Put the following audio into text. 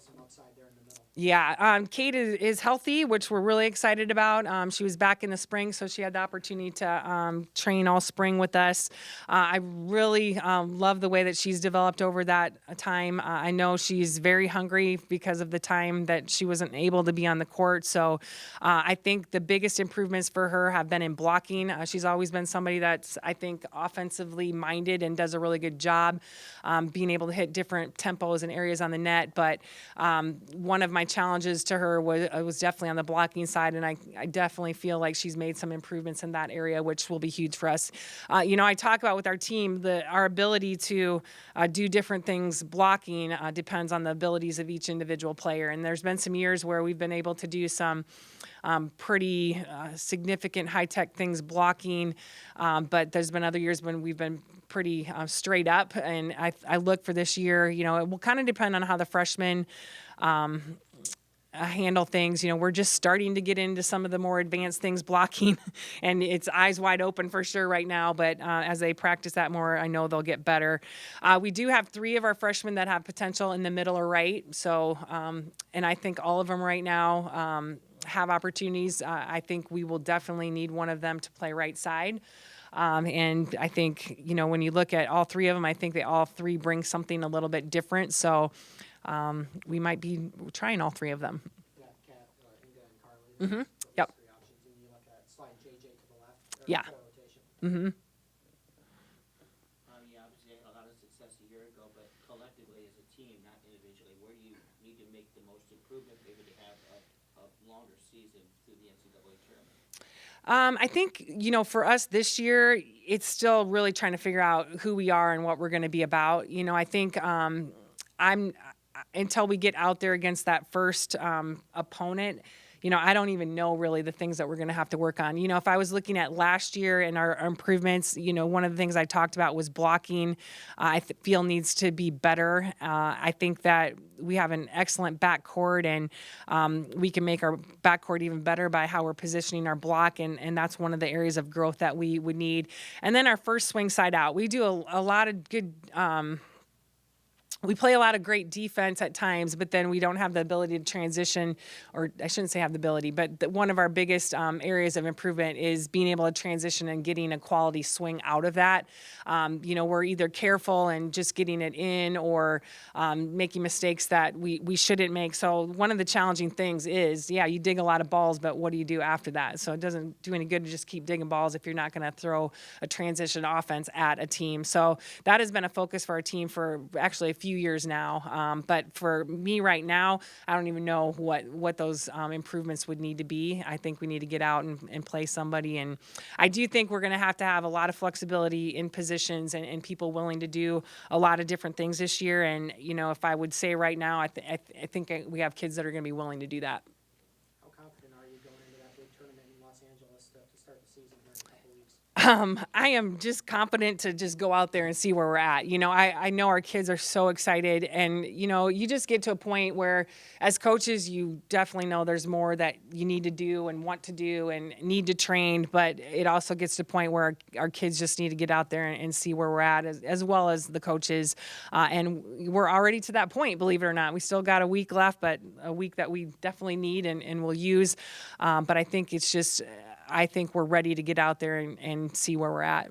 some upside there in the middle. Yeah, Kate is healthy, which we're really excited about. She was back in the spring, so she had the opportunity to train all spring with us. I really love the way that she's developed over that time. I know she's very hungry because of the time that she wasn't able to be on the court. So I think the biggest improvements for her have been in blocking. She's always been somebody that's, I think, offensively minded and does a really good job being able to hit different tempos and areas on the net. But one of my challenges to her was definitely on the blocking side, and I definitely feel like she's made some improvements in that area, which will be huge for us. I talk about with our team, our ability to do different things blocking depends on the abilities of each individual player. And there's been some years where we've been able to do some pretty significant high-tech things blocking, but there's been other years when we've been pretty straight up. And I look for this year, it will kind of depend on how the freshmen handle things. We're just starting to get into some of the more advanced things blocking, and it's eyes wide open for sure right now. But as they practice that more, I know they'll get better. We do have 3 of our freshmen that have potential in the middle or right. So, and I think all of them right now have opportunities. I think we will definitely need one of them to play right side. And I think, when you look at all 3 of them, I think they all 3 bring something a little bit different. So we might be trying all 3 of them. Yeah, Kat, Inga, and Carly. Yep. 3 options, and you look at slide JJ to the left. Yeah. Rotation. You obviously had a lot of success a year ago, but collectively as a team, not individually, where do you need to make the most improvement, maybe to have a longer season through the NCAA tournament? I think, for us this year, it's still really trying to figure out who we are and what we're going to be about. I think until we get out there against that first opponent, I don't even know really the things that we're going to have to work on. If I was looking at last year and our improvements, one of the things I talked about was blocking. I feel needs to be better. I think that we have an excellent backcourt, and we can make our backcourt even better by how we're positioning our block, and that's one of the areas of growth that we would need. And then our first swing side out. We do a lot of good we play a lot of great defense at times, but then we don't have the ability to transition, or I shouldn't say have the ability, but one of our biggest areas of improvement is being able to transition and getting a quality swing out of that. We're either careful and just getting it in, or making mistakes that we shouldn't make. So one of the challenging things is, you dig a lot of balls, but what do you do after that? So it doesn't do any good to just keep digging balls if you're not going to throw a transition offense at a team. So that has been a focus for our team for actually a few years now. But for me right now, I don't even know what those improvements would need to be. I think we need to get out and play somebody. And I do think we're going to have a lot of flexibility in positions and people willing to do a lot of different things this year. And, if I would say right now, I think we have kids that are going to be willing to do that. How confident are you going into that big tournament in Los Angeles to start the season here in a couple weeks? I am just confident to just go out there and see where we're at. I know our kids are so excited, and, you just get to a point where as coaches, you definitely know there's more that you need to do and want to do and need to train, but it also gets to a point where our kids just need to get out there and see where we're at, as well as the coaches. And we're already to that point, believe it or not. We still got a week left, but a week that we definitely need and will use. But I think it's just, I think we're ready to get out there and see where we're at.